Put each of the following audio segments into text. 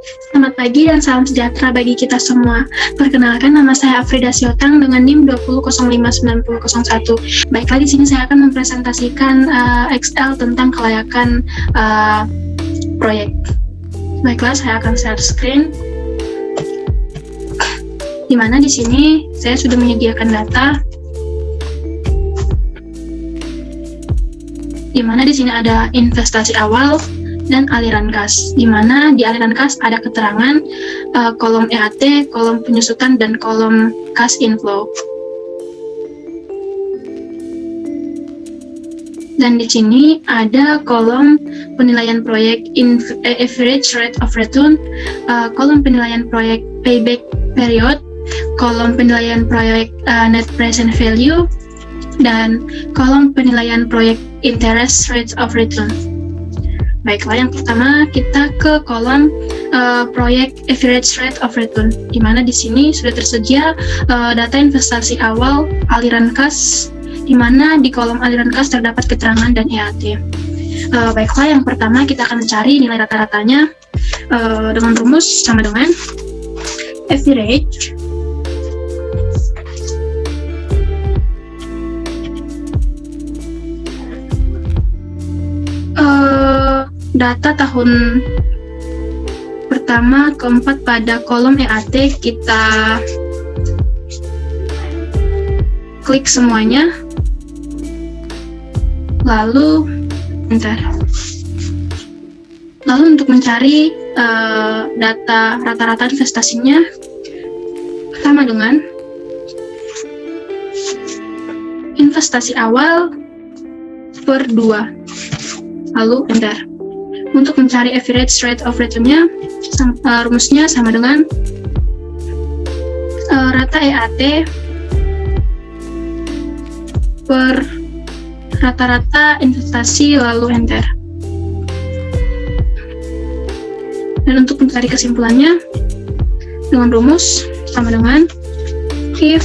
Selamat pagi dan salam sejahtera bagi kita semua. Perkenalkan, nama saya Afrida Siotang dengan NIM 20059001. Baiklah, di sini saya akan mempresentasikan Excel tentang kelayakan proyek. Baiklah, saya akan share screen. Di mana di sini saya sudah menyediakan data. Di mana di sini ada investasi awal dan aliran kas, di mana di aliran kas ada keterangan kolom EAT, kolom penyusutan, dan kolom kas inflow. Dan di sini ada kolom penilaian proyek average rate of return, kolom penilaian proyek payback period, kolom penilaian proyek net present value, dan kolom penilaian proyek interest rate of return. Baiklah, yang pertama kita ke kolom proyek average rate of return, di mana di sini sudah tersedia data investasi awal, aliran kas, di mana di kolom aliran kas terdapat keterangan dan EAT. Baiklah, yang pertama kita akan mencari nilai rata-ratanya dengan rumus sama dengan average data tahun pertama keempat pada kolom EAT, kita klik semuanya, lalu untuk mencari data rata-rata investasinya sama dengan investasi awal per 2, lalu enter. Untuk mencari average rate of return-nya, rumusnya sama dengan rata EAT per rata-rata investasi, lalu enter. Dan untuk mencari kesimpulannya, dengan rumus sama dengan if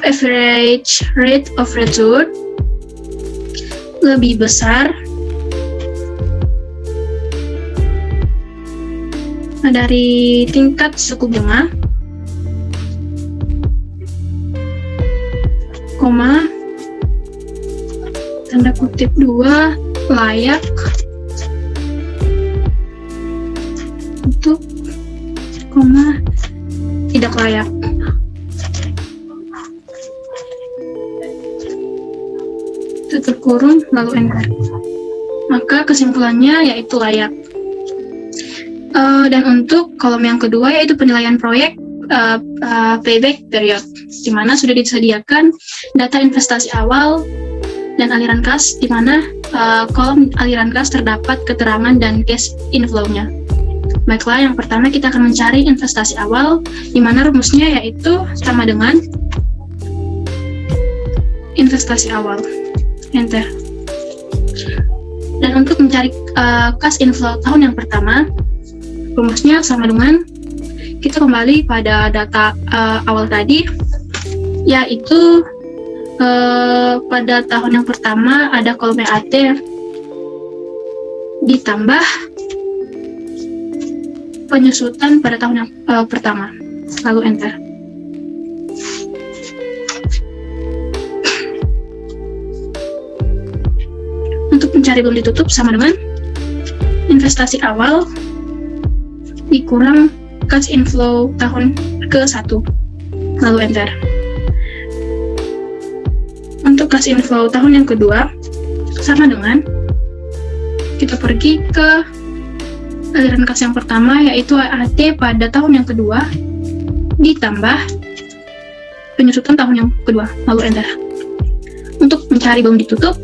average rate of return lebih besar dari tingkat suku bunga, koma, tanda kutip 2, layak untuk, koma, tidak layak. Tutup kurung, lalu enter. Maka kesimpulannya yaitu layak. Dan untuk kolom yang kedua yaitu penilaian proyek payback period, di mana sudah disediakan data investasi awal dan aliran kas, di mana kolom aliran kas terdapat keterangan dan cash inflow-nya. Baiklah, yang pertama kita akan mencari investasi awal, di mana rumusnya yaitu sama dengan investasi awal. Enter. Dan untuk mencari cash inflow tahun yang pertama, rumusnya sama dengan kita kembali pada data awal tadi, yaitu pada tahun yang pertama ada kolom EAT ditambah penyusutan pada tahun yang pertama, lalu enter. Untuk mencari belum ditutup sama dengan investasi awal dikurang cash inflow tahun ke-1, lalu enter. Untuk cash inflow tahun yang kedua sama dengan kita pergi ke aliran kas yang pertama yaitu EAT pada tahun yang kedua ditambah penyusutan tahun yang kedua, lalu enter. Untuk mencari belum ditutup,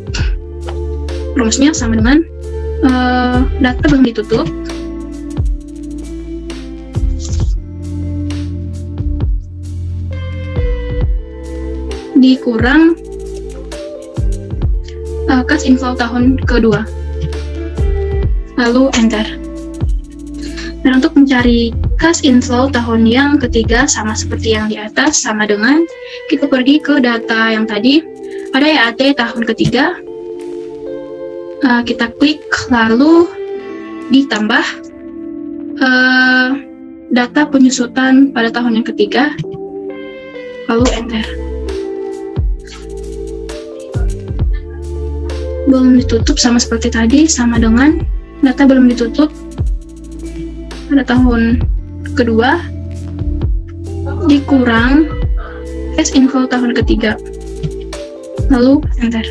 rumusnya sama dengan data belum ditutup dikurang cash inflow tahun kedua, lalu enter. Dan untuk mencari cash inflow tahun yang ketiga sama seperti yang di atas, sama dengan kita pergi ke data yang tadi Pada EAT tahun ketiga, kita klik lalu ditambah data penyusutan pada tahun yang ketiga, lalu enter. Belum ditutup sama seperti tadi, sama dengan data belum ditutup pada tahun kedua dikurang cash inflow tahun ketiga, lalu enter.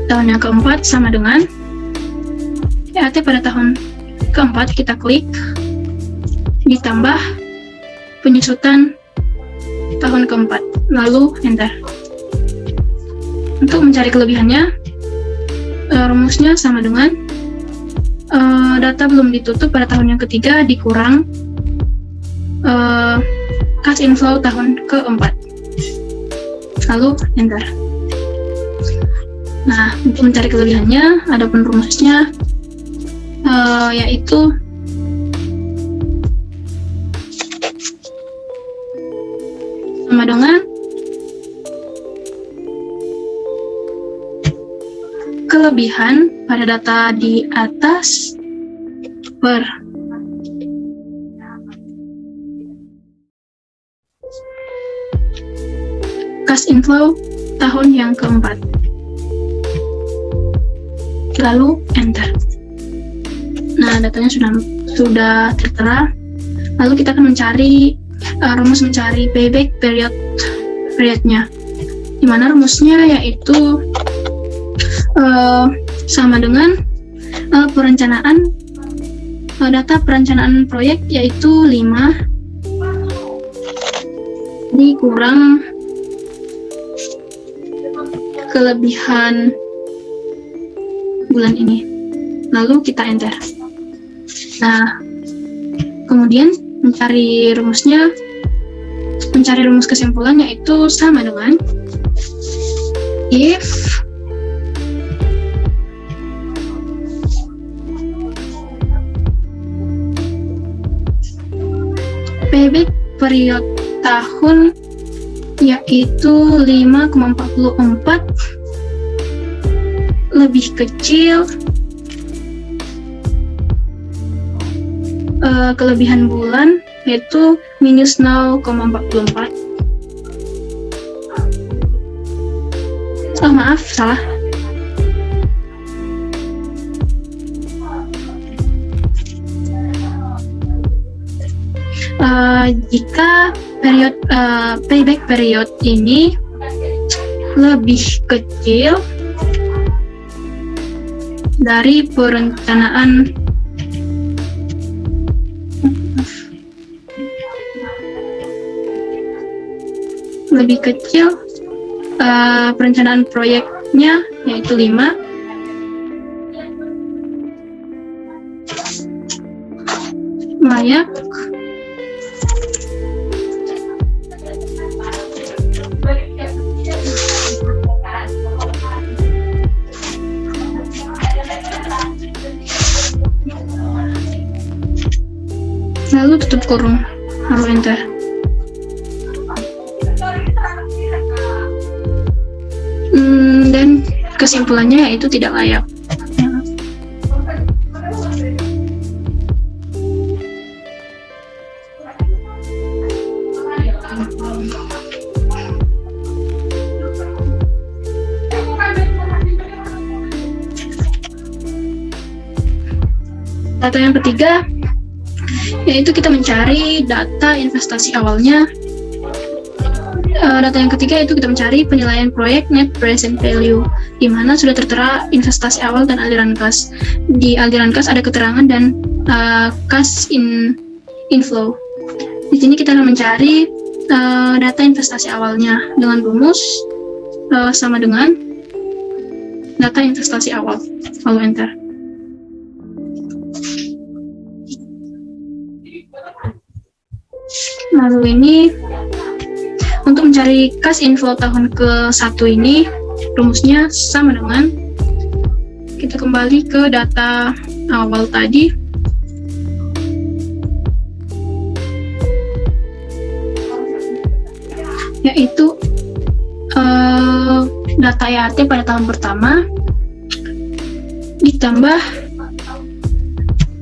Tahun yang keempat sama dengan EAT pada tahun keempat, kita klik ditambah penyusutan tahun keempat, lalu enter. Untuk mencari kelebihannya, rumusnya sama dengan data belum ditutup pada tahun yang ketiga dikurang cash inflow tahun keempat, lalu enter. Nah, untuk mencari kelebihannya, ada pun rumusnya yaitu sama dengan kelebihan pada data di atas per cash inflow tahun yang keempat, lalu enter. Nah, datanya sudah tertera. Lalu kita akan mencari rumus mencari payback periodnya, di mana rumusnya yaitu sama dengan perencanaan data perencanaan proyek, yaitu 5 dikurang kelebihan bulan ini, lalu kita enter. Nah, kemudian mencari rumus kesimpulan, yaitu sama dengan if payback period tahun yaitu 5,44 lebih kecil kelebihan bulan yaitu minus 0,44. Oh, maaf, salah. Jika period payback period ini lebih kecil dari perencanaan perencanaan proyeknya yaitu 5, layak lalu tutup kurung, lalu enter. Dan kesimpulannya yaitu tidak layak. Data yang ketiga yaitu kita mencari data investasi awalnya. Data yang ketiga itu kita mencari penilaian proyek net present value, di mana sudah tertera investasi awal dan aliran kas. Di aliran kas ada keterangan dan cash inflow. Di sini kita akan mencari data investasi awalnya dengan rumus sama dengan data investasi awal, lalu enter. Lalu ini untuk mencari cash inflow tahun ke-1 ini rumusnya sama dengan kita kembali ke data awal tadi, yaitu data EAT pada tahun pertama ditambah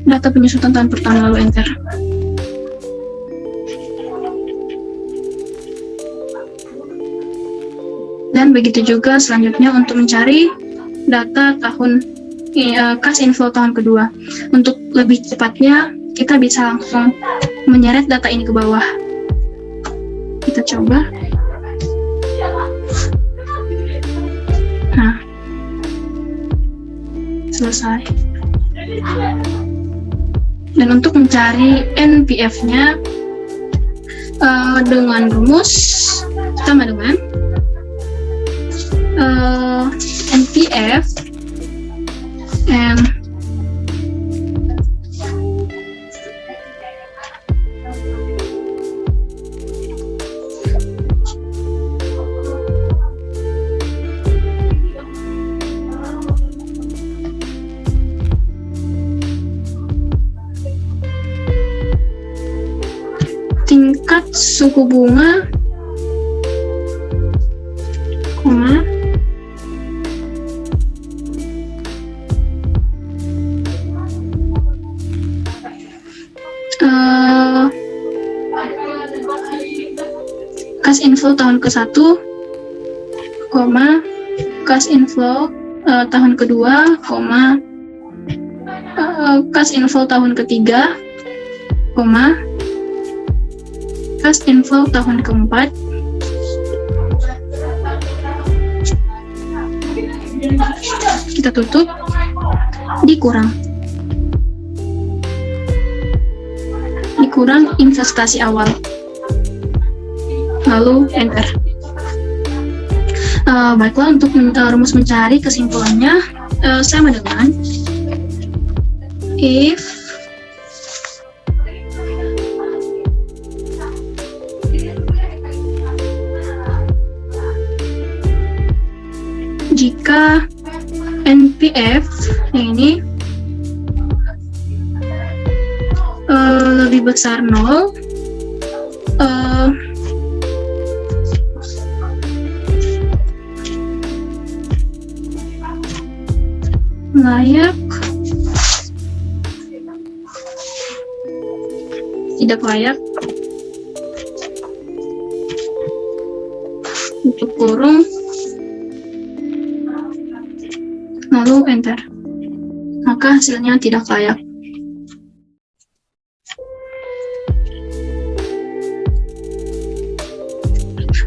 data penyusutan tahun pertama, lalu enter. Dan begitu juga selanjutnya untuk mencari data tahun kas inflow tahun kedua. Untuk lebih cepatnya kita bisa langsung menyeret data ini ke bawah. Kita coba. Nah, selesai. Dan untuk mencari NPF-nya dengan rumus sama dengan NPF and tingkat suku bunga, koma, kas inflow tahun ke-1, koma, kas inflow tahun kedua, koma, kas inflow tahun ketiga, koma, kas inflow tahun keempat, kita tutup, dikurang investasi awal, lalu enter. Baiklah, untuk rumus mencari kesimpulannya sama dengan if jika NPF yang ini lebih besar 0, layak, tidak layak, tutup kurung, lalu enter. Maka hasilnya tidak layak.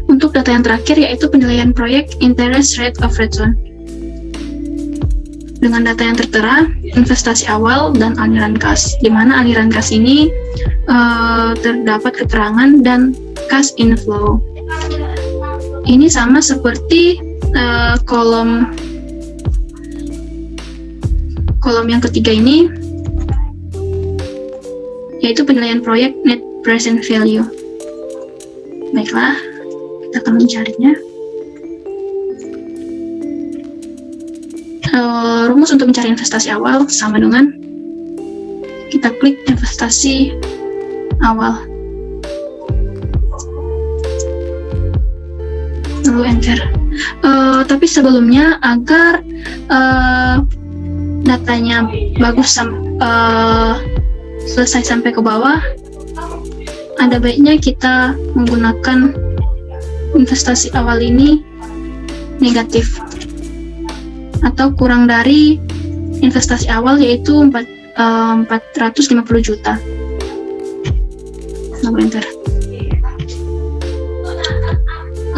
Untuk data yang terakhir yaitu penilaian proyek interest rate of return. Dengan data yang tertera, investasi awal dan aliran kas, di mana aliran kas ini terdapat keterangan dan cash inflow. Ini sama seperti kolom yang ketiga ini, yaitu penilaian proyek net present value. Baiklah, kita akan mencarinya. Rumus untuk mencari investasi awal sama dengan kita klik investasi awal, lalu enter. Tapi sebelumnya agar datanya bagus selesai sampai ke bawah, ada baiknya kita menggunakan investasi awal ini negatif atau kurang dari investasi awal, yaitu 450 juta. Lalu enter.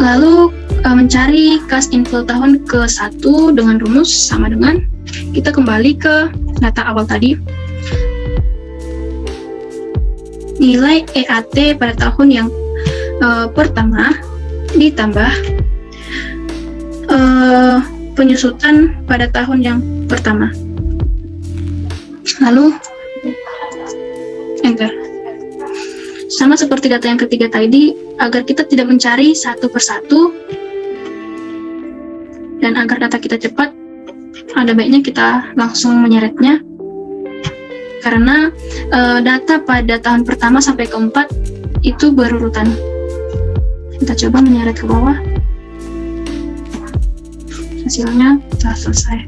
Lalu mencari cash inflow tahun ke-1 dengan rumus sama dengan kita kembali ke data awal tadi. Nilai EAT pada tahun yang pertama ditambah penyusutan pada tahun yang pertama, lalu enter. Sama seperti data yang ketiga tadi, agar kita tidak mencari satu persatu dan agar data kita cepat, ada baiknya kita langsung menyeretnya, karena data pada tahun pertama sampai keempat itu berurutan. Kita coba menyeret ke bawah. hasilnya telah selesai.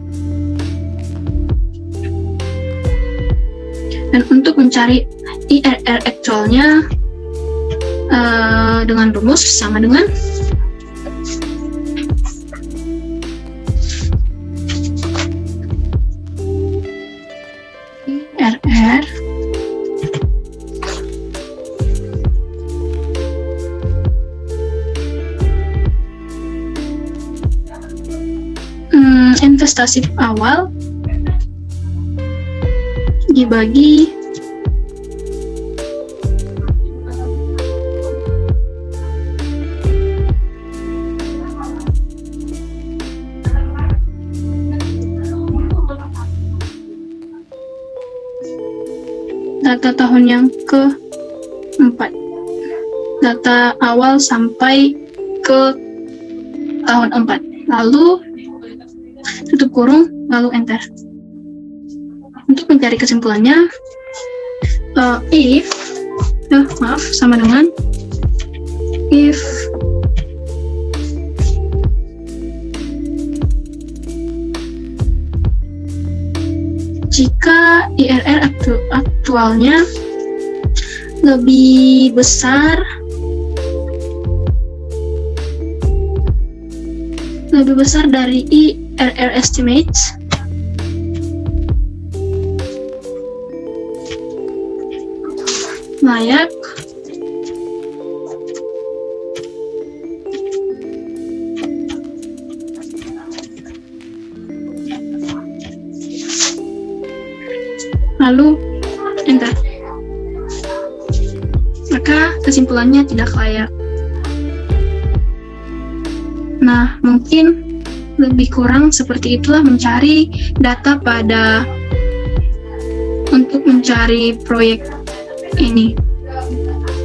Dan untuk mencari IRR aktualnya dengan rumus sama dengan IRR investasi awal dibagi data tahun yang keempat, data awal sampai ke tahun 4, lalu tutup kurung, lalu enter. Untuk mencari kesimpulannya, if sama dengan if jika IRR aktualnya lebih besar dari IRR estimates, layak lalu enter. Maka kesimpulannya tidak layak. Nah, mungkin lebih kurang seperti itulah mencari data untuk mencari proyek ini.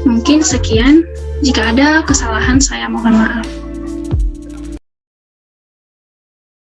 Mungkin sekian. Jika ada kesalahan, saya mohon maaf.